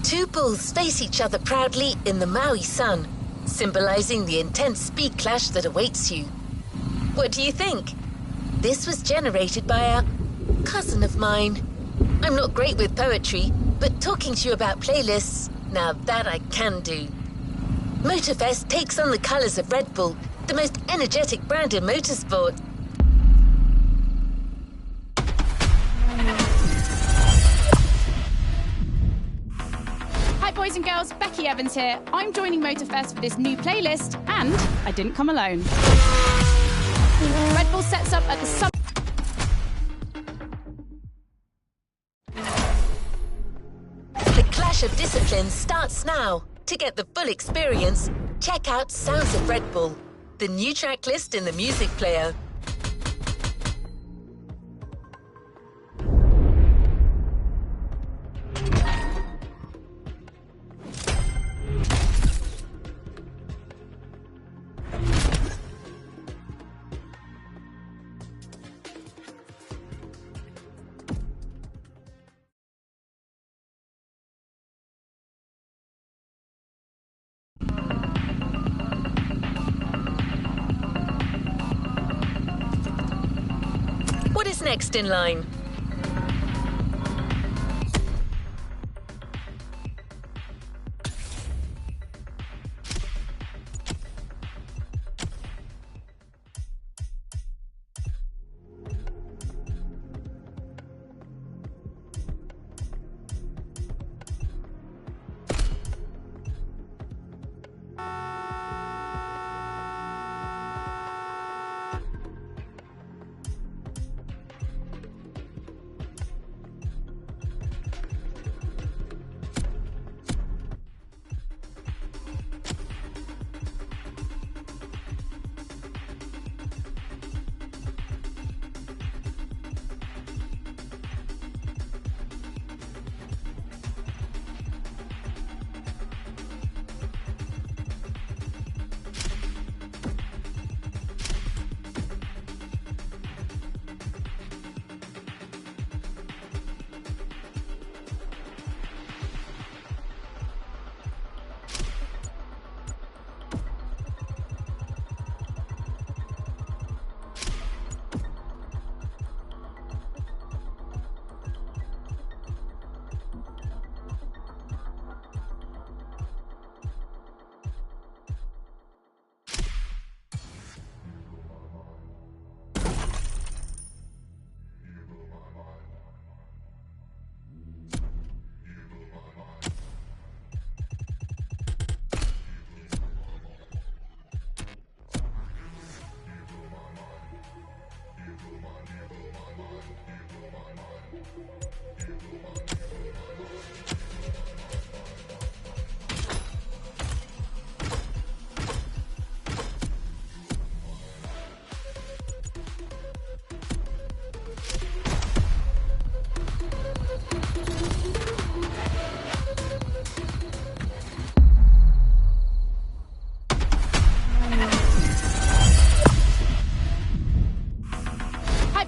Two bulls face each other proudly in the Maui sun, symbolizing the intense speed clash that awaits you. What do you think? This was generated by a cousin of mine. I'm not great with poetry, but talking to you about playlists, now that I can do. Motorfest takes on the colors of Red Bull, the most energetic brand in motorsport. Hi boys and girls, Becky Evans here. I'm joining Motorfest for this new playlist, and I didn't come alone. Red Bull sets up at the summer. The clash of disciplines starts now. To get the full experience, check out Sounds of Red Bull, the new track list in the music player. What is next in line?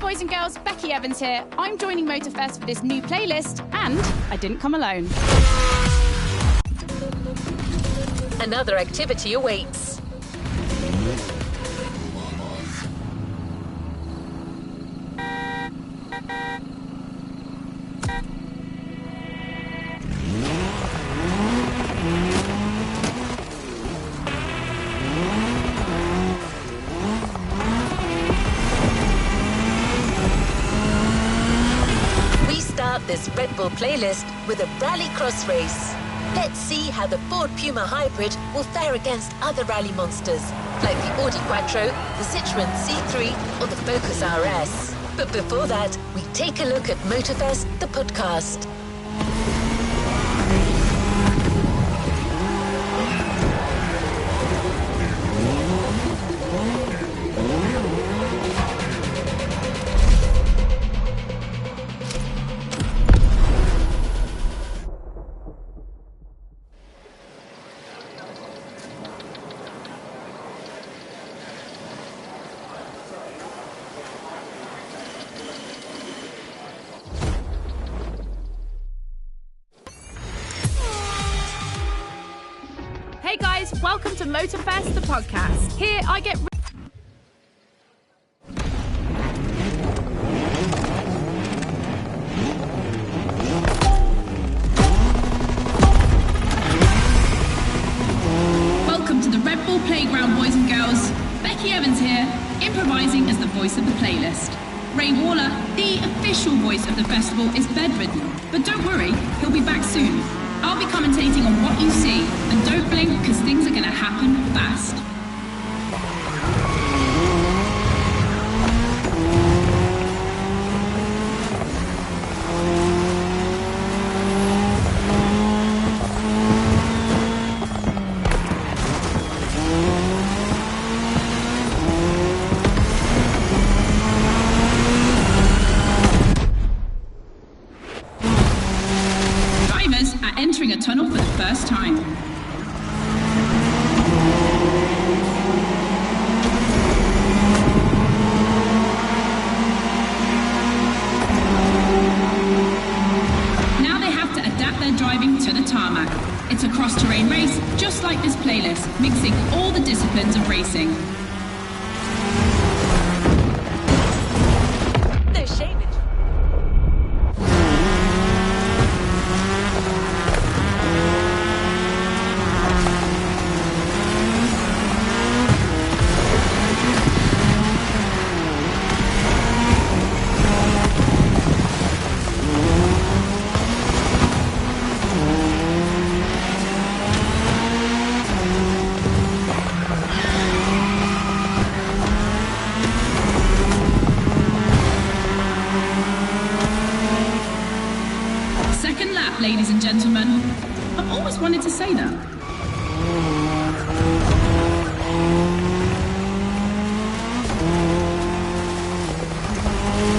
Boys and girls, Becky Evans here. I'm joining Motorfest for this new playlist, and I didn't come alone. Another activity awaits. This Red Bull playlist with a rally cross race. Let's see how the Ford Puma Hybrid will fare against other rally monsters, like the Audi Quattro, the Citroën C3 or the Focus RS. But before that, we take a look at Motorfest, the podcast. Welcome to Motorfest, the podcast. Here I get... Welcome to the Red Bull Playground, boys and girls. Becky Evans here, improvising as the voice of the playlist. Ray Waller, the official voice of the festival, is bedridden. But don't worry, he'll be back soon. I'll be commentating on what you see, and don't blink because things are going to happen fast. Entering a tunnel for the first time. Now they have to adapt their driving to the tarmac. It's a cross-terrain race, just like this playlist, mixing all the disciplines of racing. Ladies and gentlemen, I've always wanted to say that.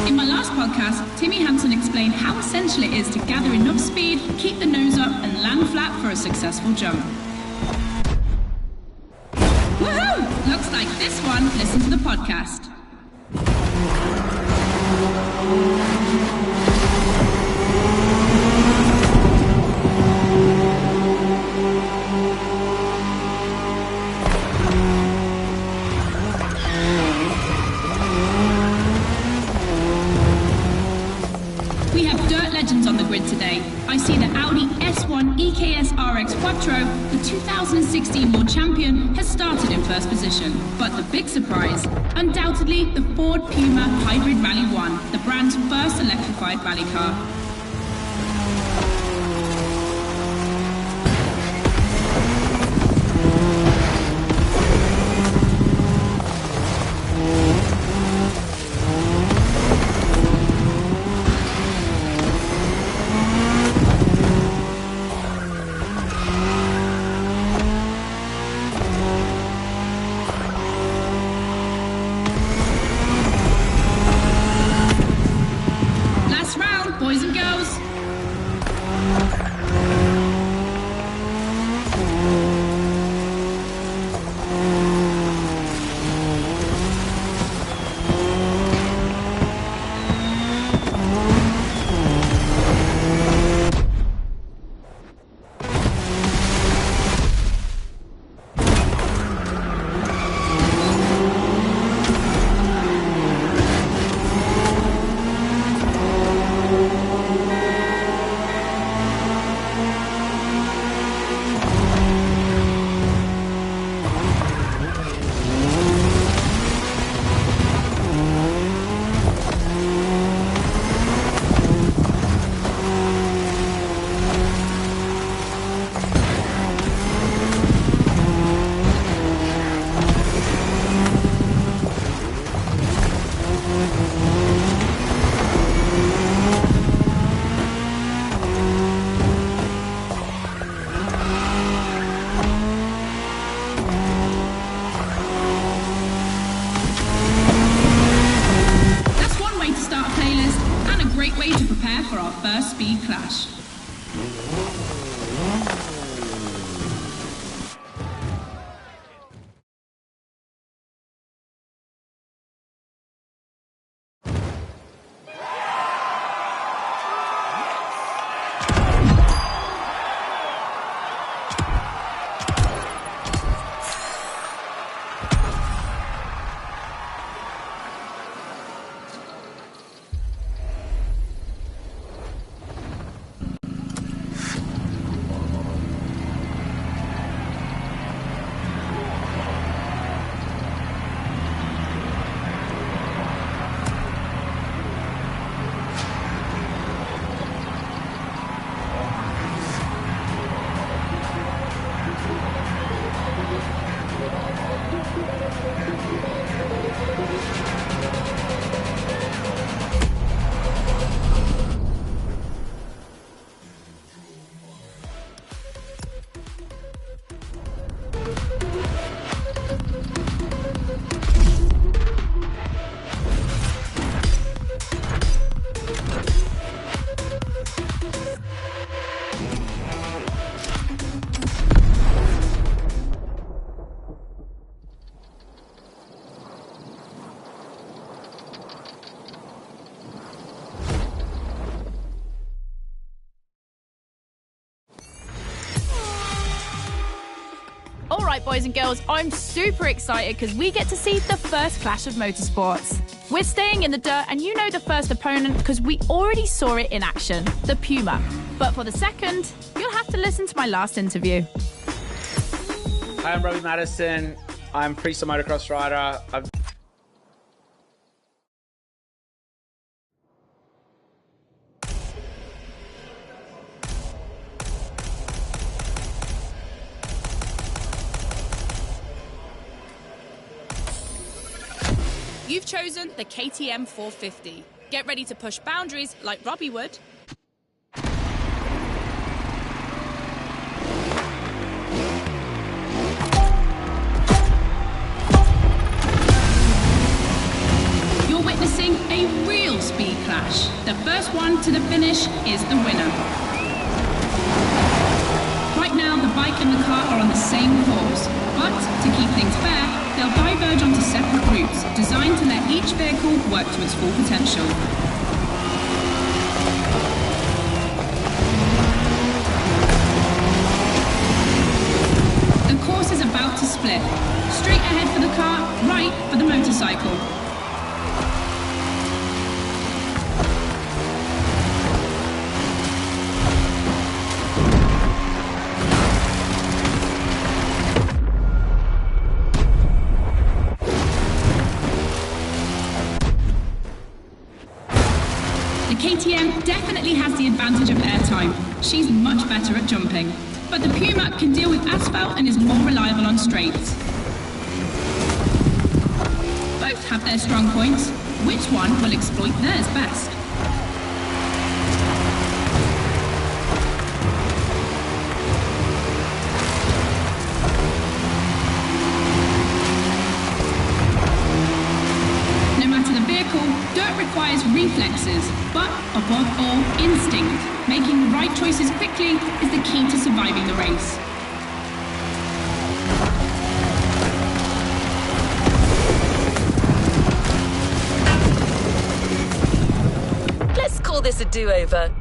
In my last podcast, Timmy Hansen explained how essential it is to gather enough speed, keep the nose up, and land flat for a successful jump. Woohoo! Looks like this one. Listen to the podcast. On the grid today, I see the Audi S1 EKS RX Quattro, the 2016 World Champion, has started in first position. But the big surprise, undoubtedly the Ford Puma Hybrid Rally 1, the brand's first electrified rally car. Boys and right, boys and girls, I'm super excited because we get to see the first clash of motorsports. We're staying in the dirt, and you know the first opponent because we already saw it in action, the Puma. But for the second, you'll have to listen to my last interview. Hi, I'm Robbie Madison. I'm freestyle motocross rider. You've chosen the KTM 450. Get ready to push boundaries like Robbie would. You're witnessing a real speed clash. The first one to the finish is the winner. Right now, the bike and the car are on the same course, but to keep things fair, they'll diverge onto separate routes, designed to let each vehicle work to its full potential. The course is about to split. Straight ahead for the car, right for the motorcycle. KTM definitely has the advantage of airtime. She's much better at jumping. But the Puma can deal with asphalt and is more reliable on straights. Both have their strong points. Which one will exploit theirs best? No matter the vehicle, dirt requires reflexes, but above all, instinct. Making the right choices quickly is the key to surviving the race. Let's call this a do-over.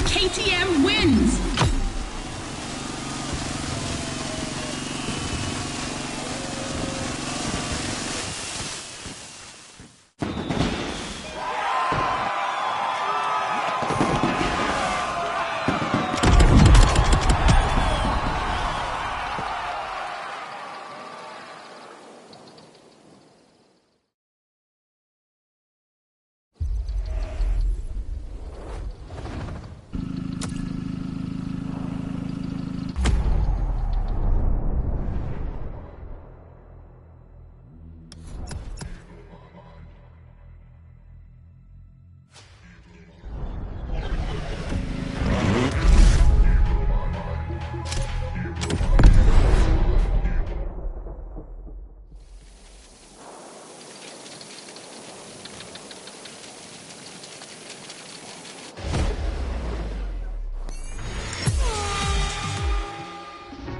KTM wins!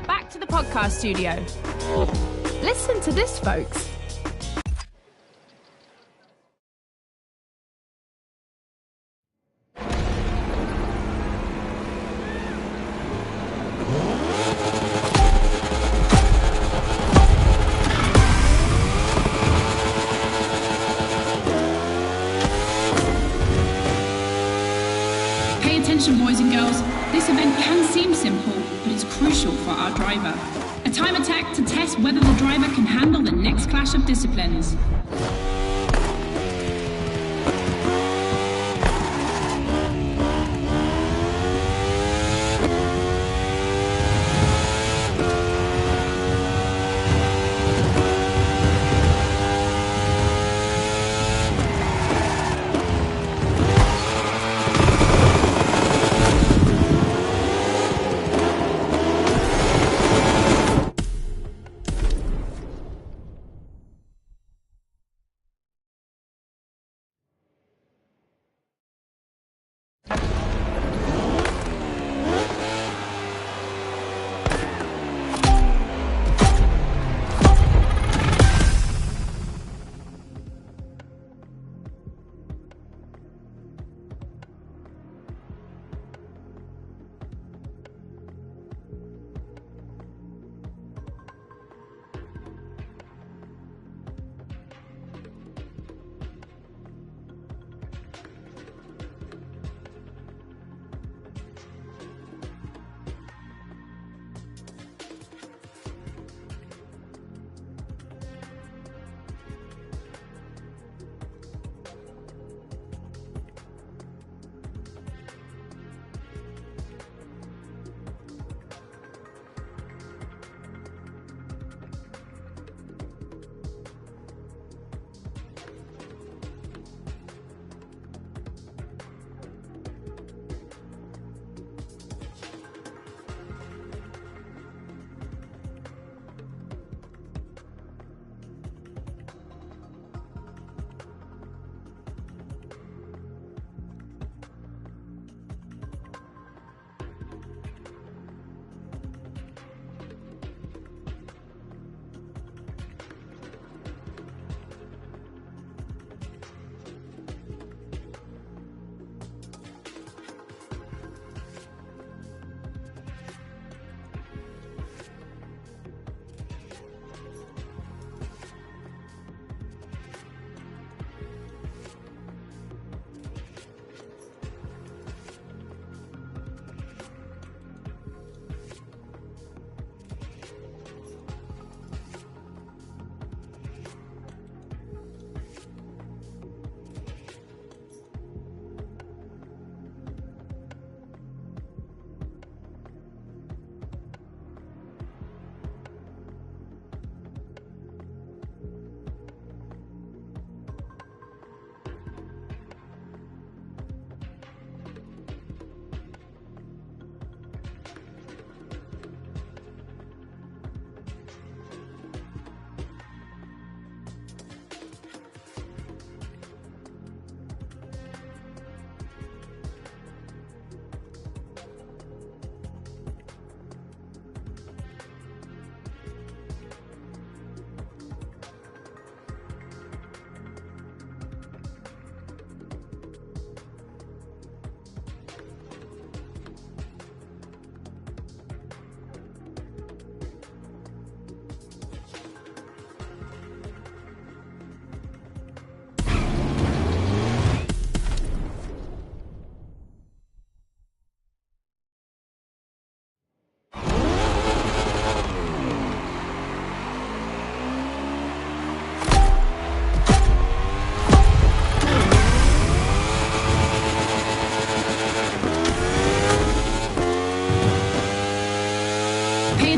Back to the podcast studio. Listen to this, folks. Pay attention, boys and girls. This event can seem simple, but it's crucial for our driver. A time attack to test whether the driver can handle the next clash of disciplines.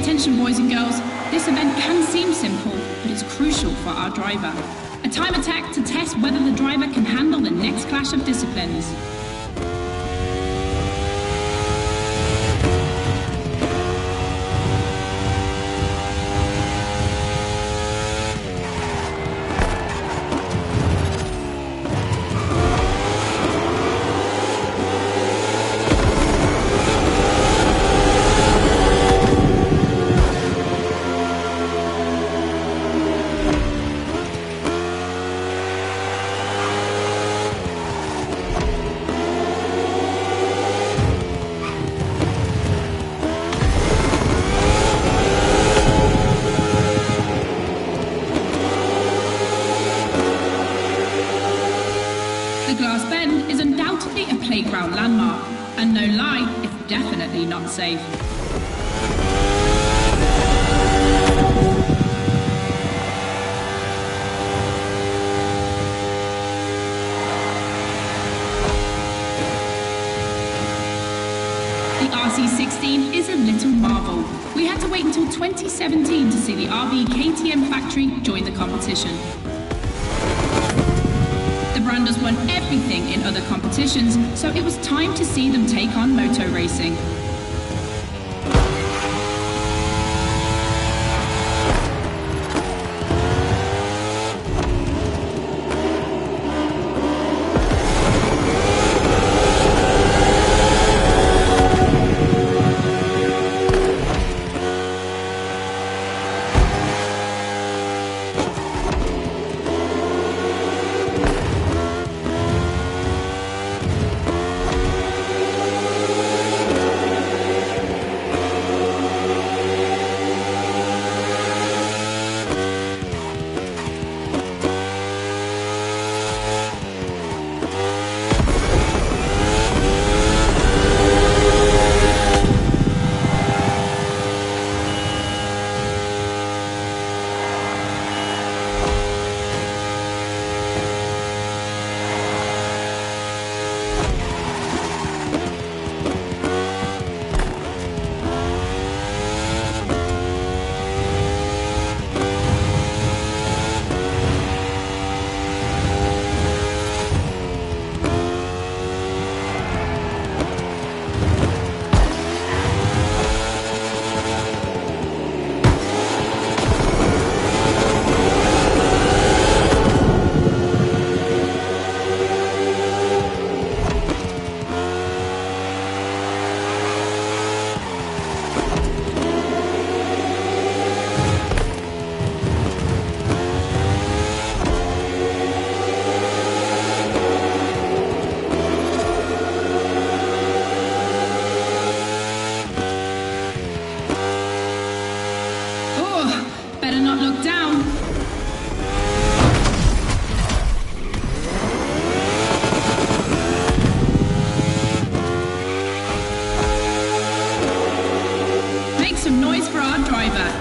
Attention, boys and girls, this event can seem simple, but it's crucial for our driver. A time attack to test whether the driver can handle the next clash of disciplines. playground landmark, and no lie, it's definitely not safe. The RC16 is a little marvel. We had to wait until 2017 to see the RV KTM factory join the competition. The brand has won everything in other competitions, so it was time to see them take on moto racing.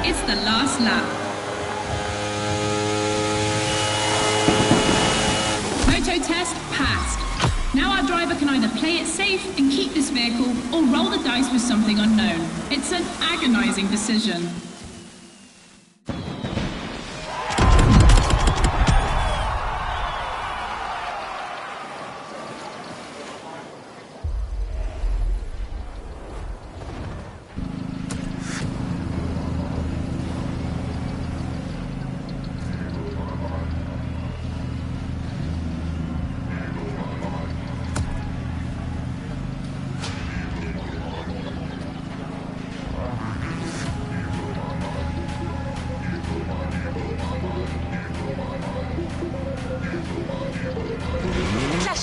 It's the last lap. Moto test passed. Now our driver can either play it safe and keep this vehicle or roll the dice with something unknown. It's an agonizing decision.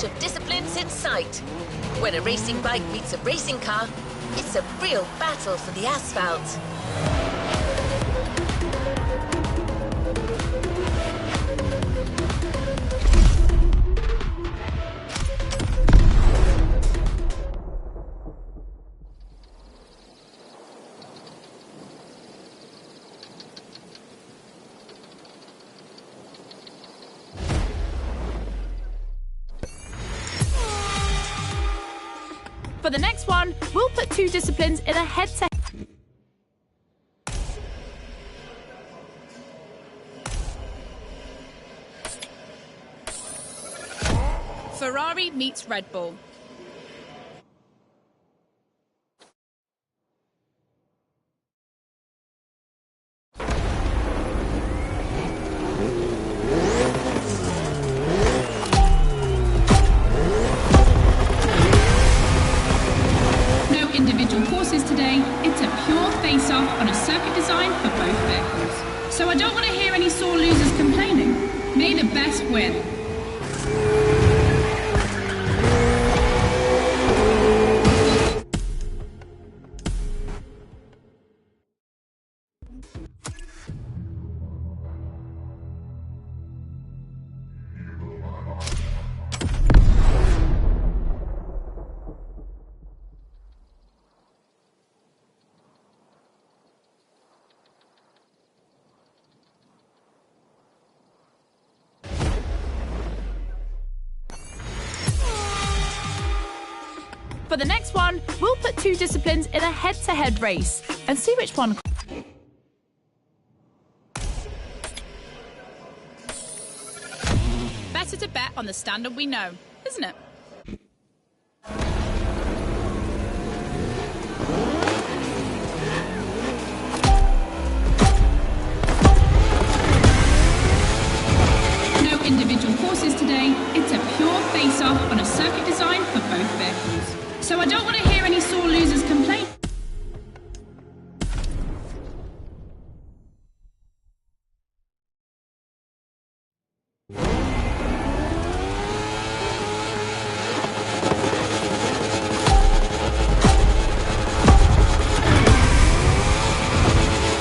Of disciplines in sight. When a racing bike meets a racing car, it's a real battle for the asphalt. For the next one, we'll put two disciplines in a head-to-head. Ferrari meets Red Bull. Individual courses today, it's a pure face-off on a circuit design for both vehicles. So I don't want to hear any sore losers complaining. May the best win. For the next one, we'll put two disciplines in a head-to-head race and see which one. Better to bet on the standard we know, isn't it? No individual courses today. It's a pure face-off on a circuit design for both vehicles. So I don't want to hear any sore losers complain.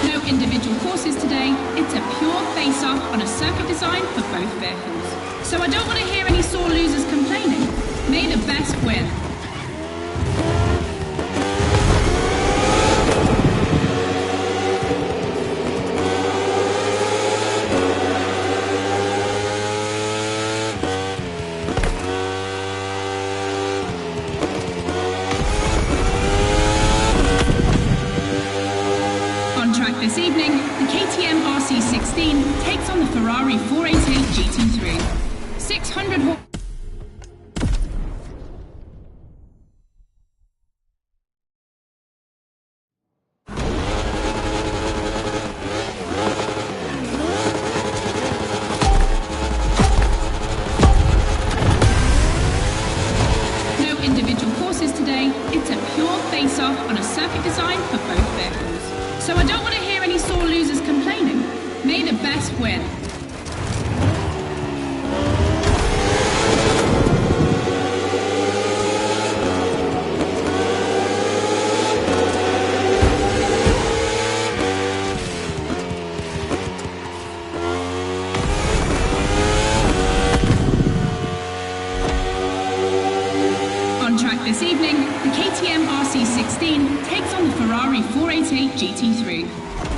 No individual courses today. It's a pure face-off on a circuit design for both vehicles. So I don't want to hear any sore losers complaining. May the best win. This evening, the KTM RC16 takes on the Ferrari 488 GT3. 600 horse. No individual courses today. It's a pure face-off on a circuit design for both vehicles. So I don't want to hear any sore losers complaining. May the best win. On track this evening, the KTM RC16 takes on the Ferrari 488 GT3.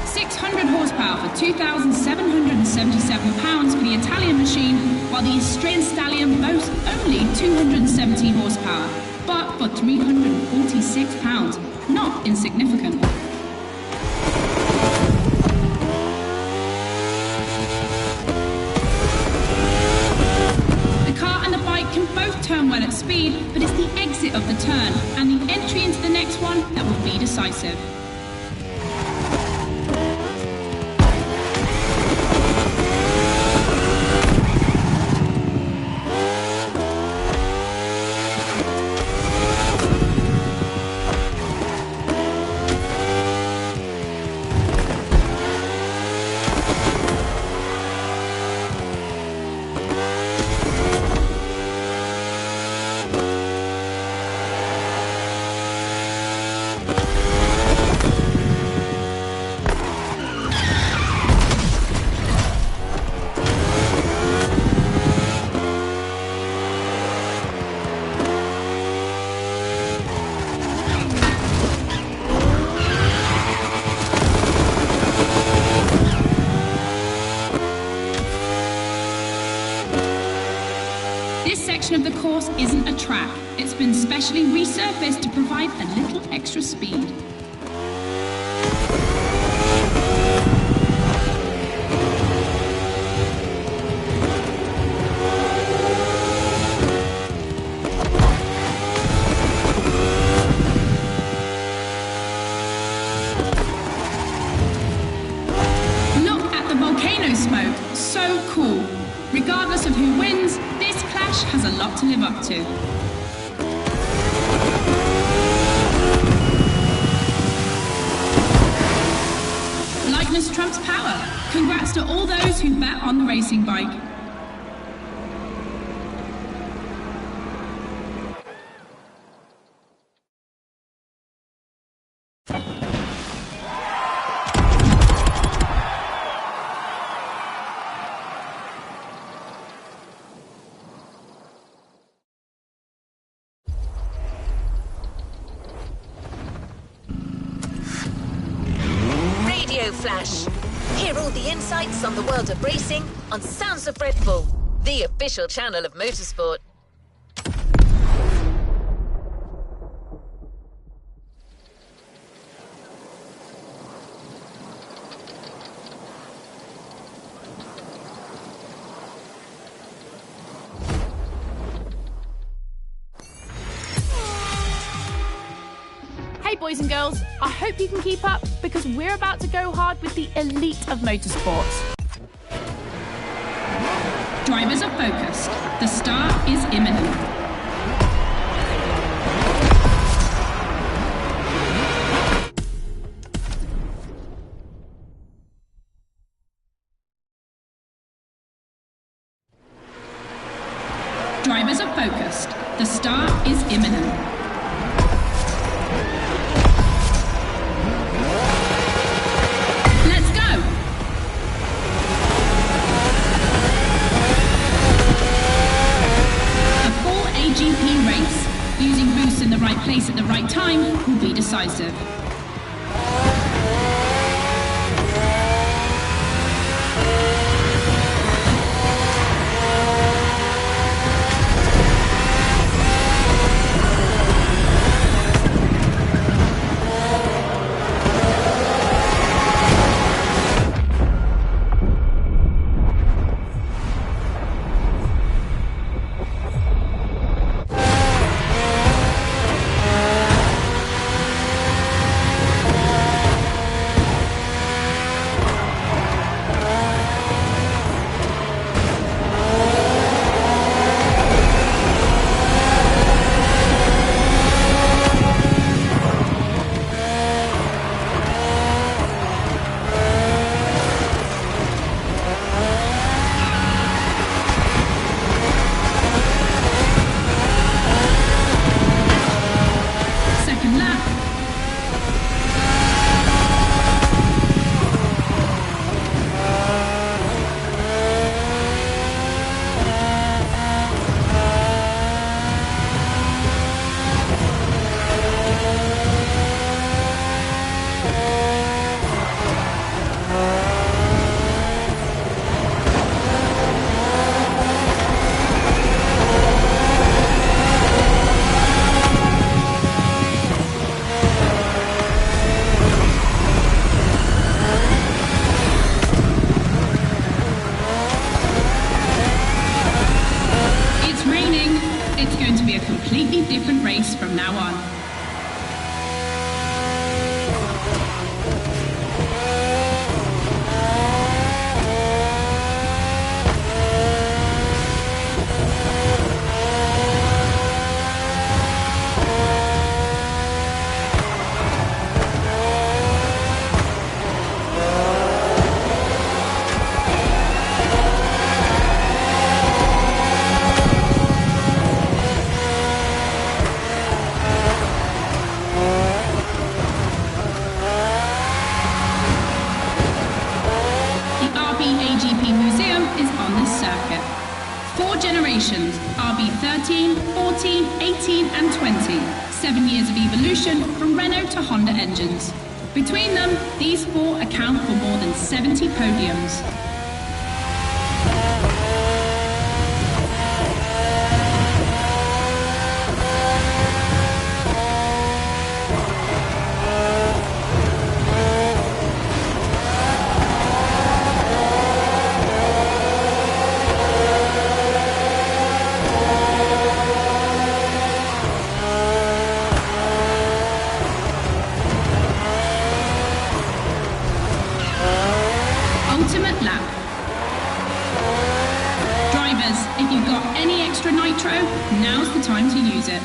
600 horsepower for 2,777 pounds for the Italian machine, while the Austrian Stallion boasts only 217 horsepower, but for 346 pounds, not insignificant. The car and the bike can both turn well at speed, but it's the exit of the turn and the entry into the next one that will be decisive. Of the course isn't a track. It's been specially resurfaced to provide a little extra speed. Look at the volcano smoke. So cool. Regardless of who wins, this clash has a lot to live up to. Lightness trumps power. Congrats to all those who bet on the racing bike. Flash. Hear all the insights on the world of racing on Sounds of Red Bull, the official channel of motorsport. boys and girls. I hope you can keep up because we're about to go hard with the elite of motorsports. Drivers are focused. The start is imminent. Drivers are focused. The start is imminent. Let's go! A full AGP race, using boosts in the right place at the right time, will be decisive. Different race from now on. Generations, RB13, 14, 18 and 20. 7 years of evolution from Renault to Honda engines. Between them, these four account for more than 70 podiums. Ultimate lap. Drivers, if you've got any extra nitro, now's the time to use it.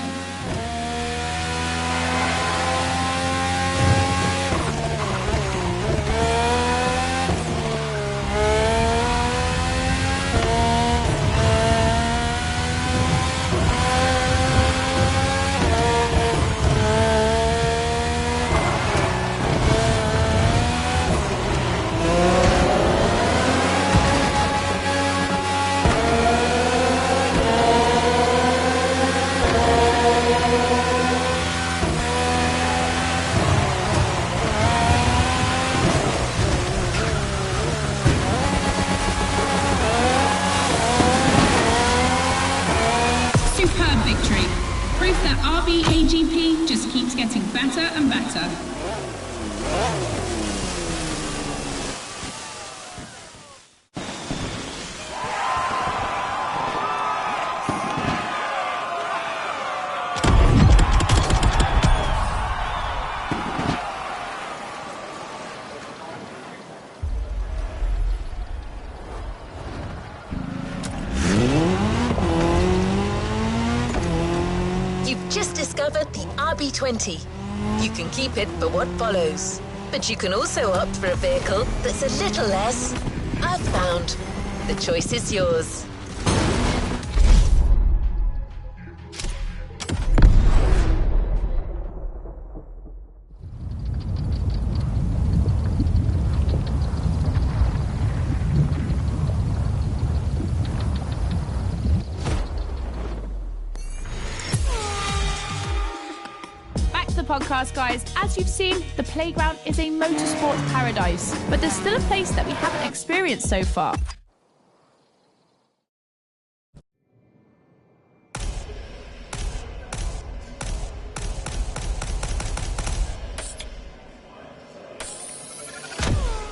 Superb victory. Proof that RB AGP just keeps getting better and better. just discovered the RB20. You can keep it for what follows, but you can also opt for a vehicle that's a little less earthbound. The choice is yours. Podcast, guys. As you've seen, the playground is a motorsports paradise, but there's still a place that we haven't experienced so far.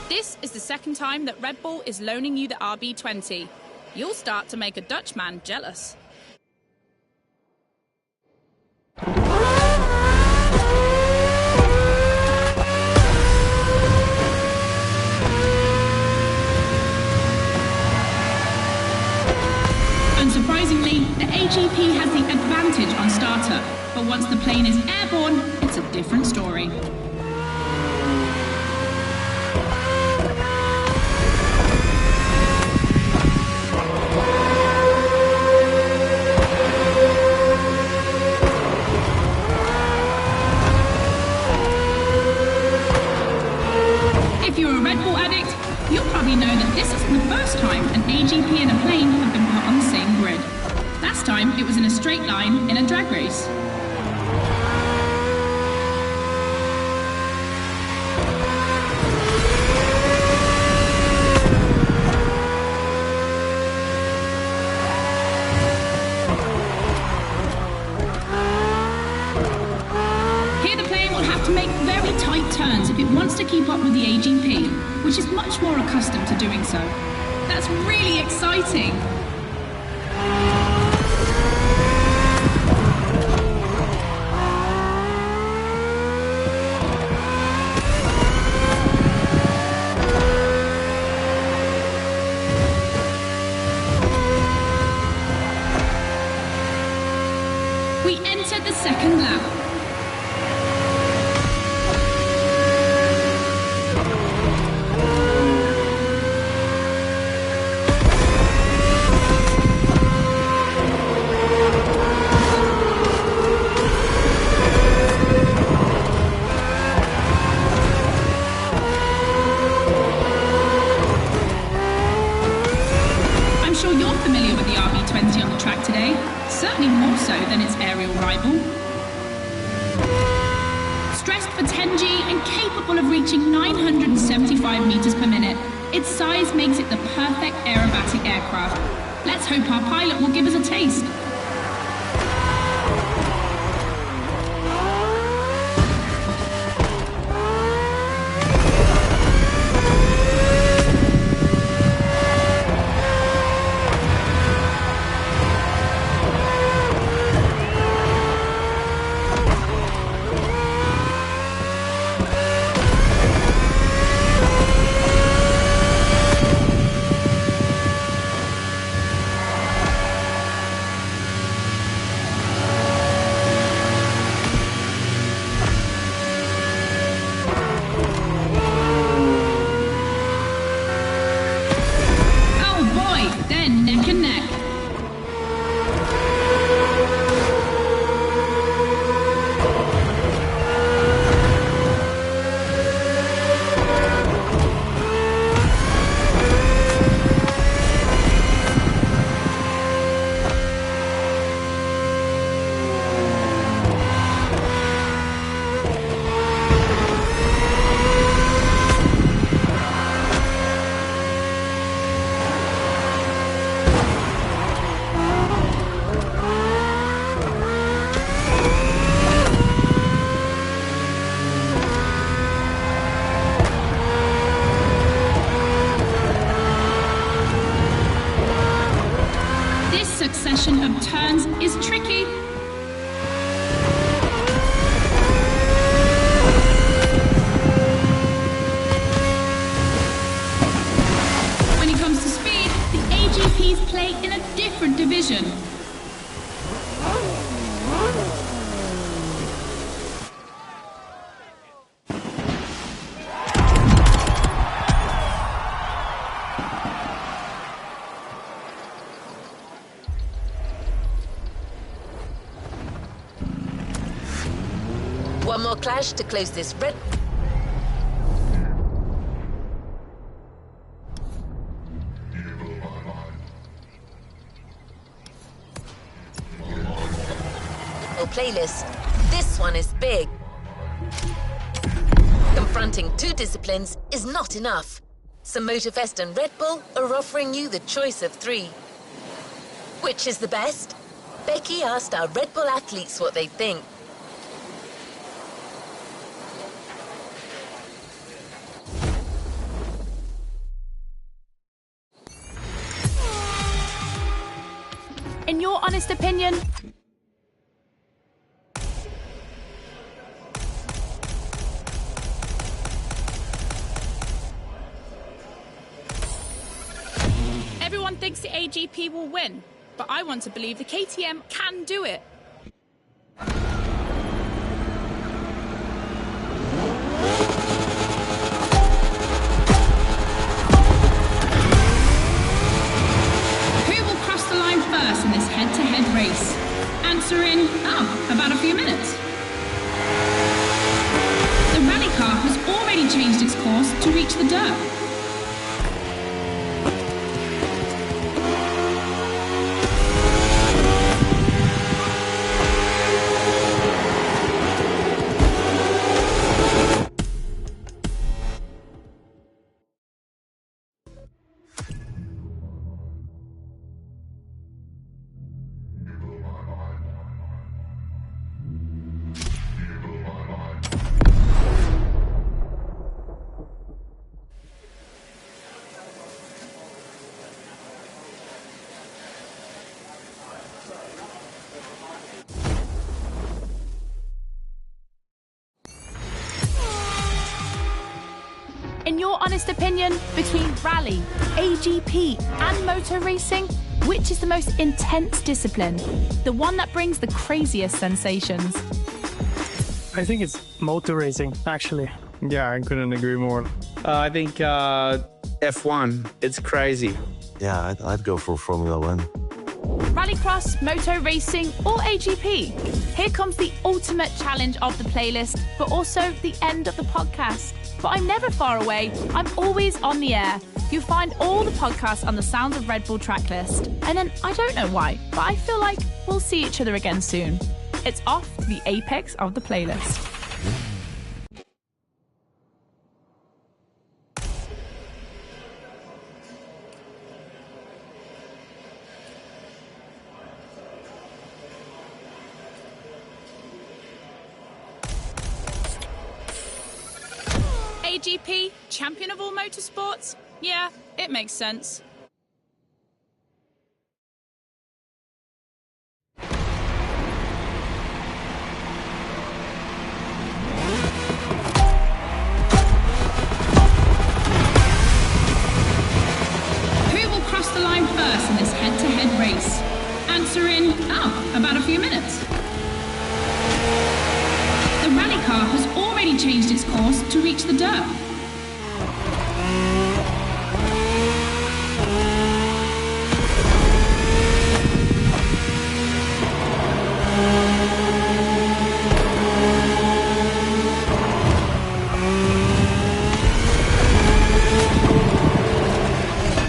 This is the second time that Red Bull is loaning you the RB20. You'll start to make a Dutchman jealous. Unsurprisingly, the AGP has the advantage on starter, but once the plane is airborne, it's a different story. If you're a Red Bull addict, you'll probably know that this isn't the first time an AGP and a plane have been put on the same grid. Last time, it was in a straight line in a drag race. Here the plane will have to make very tight turns if it wants to keep up with the AGP, which is much more accustomed to doing so. That's really exciting! We entered the second lap. I'm sure you're familiar with the RB20 on the track today, certainly more so than its aerial rival. Stressed for 10G and capable of reaching 975 meters per minute, its size makes it the perfect aerobatic aircraft. Let's hope our pilot will give us a taste. One more clash to close this red... playlist. This one is big. Confronting two disciplines is not enough. So Motorfest and Red Bull are offering you the choice of three. Which is the best? Becky asked our Red Bull athletes what they think. In your honest opinion, everyone thinks the AGP will win, but I want to believe the KTM can do it. Who will cross the line first in this head-to-head race? Answer in, about a few minutes. The rally car has already changed its course to reach the dirt. In your honest opinion, between rally, AGP and motor racing, which is the most intense discipline? The one that brings the craziest sensations? I think it's motor racing, actually. Yeah, I couldn't agree more. I think F1, it's crazy. Yeah, I'd go for Formula One. Rallycross, moto racing, or AGP? Here comes the ultimate challenge of the playlist, but also the end of the podcast. But I'm never far away. I'm always on the air. You find all the podcasts on the Sounds of Red Bull tracklist. And then, I don't know why, but I feel like we'll see each other again soon. It's off to the apex of the playlist. AGP, champion of all motorsports? Yeah, it makes sense. Who will cross the line first in this head-to-head race? Answer in, about a few minutes. The rally car has already changed its course to reach the dirt.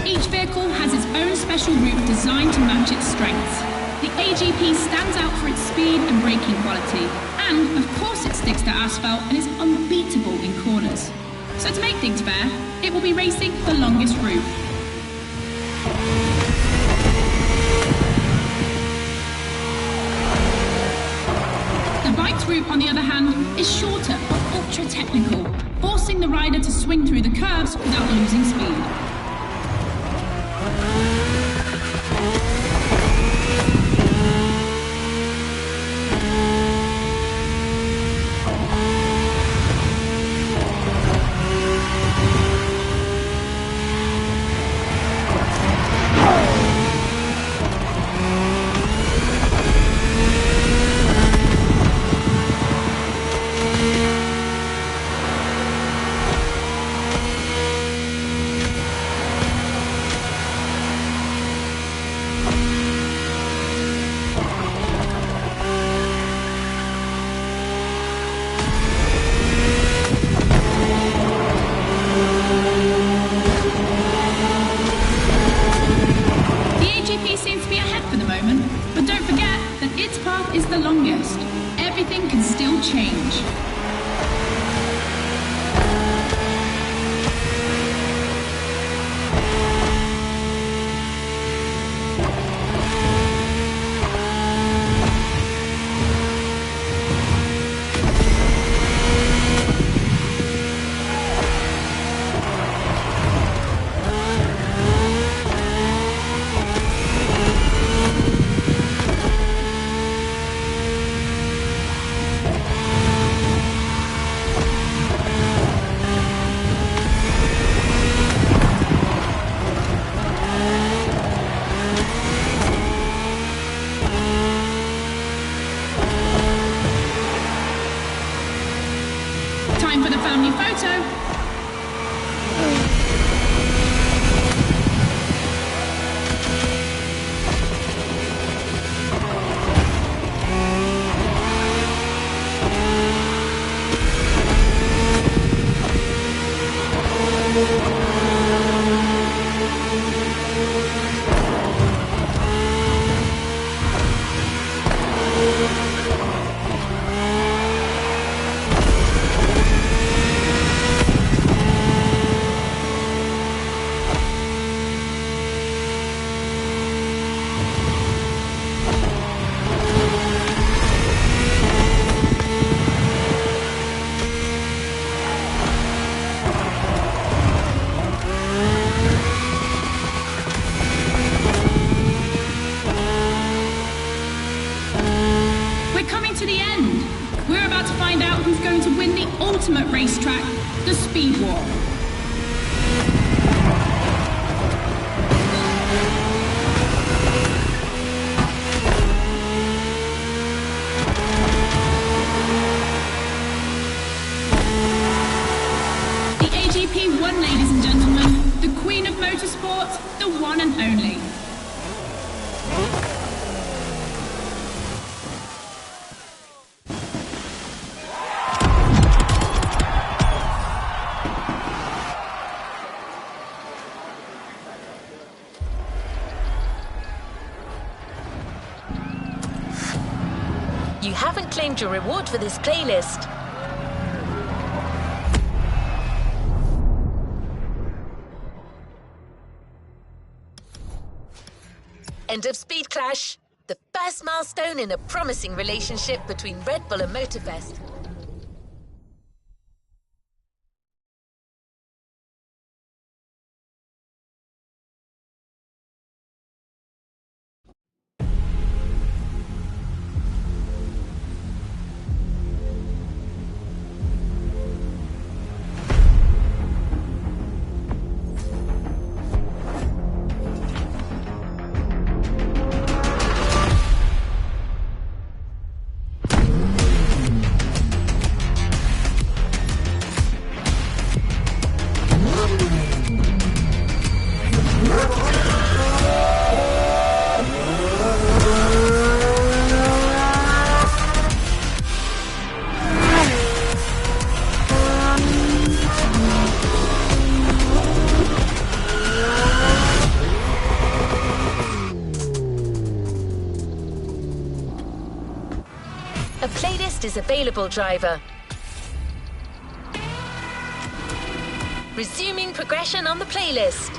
Each vehicle has its own special route designed to match its strengths. The AGP stands out for its speed and braking quality. And, of course, it sticks to asphalt and is unbeatable in corners. So to make things fair, it will be racing the longest route. The bike's route, on the other hand, is shorter but ultra-technical, forcing the rider to swing through the curves without losing speed. change. Time for the family photo. To the end. We're about to find out who's going to win the ultimate racetrack, the Speed War. The AGP won, ladies and gentlemen, the Queen of Motorsport, the one and only. You haven't claimed your reward for this playlist. End of Speed Clash, the first milestone in a promising relationship between Red Bull and Motorfest. A playlist is available, driver. Resuming progression on the playlist.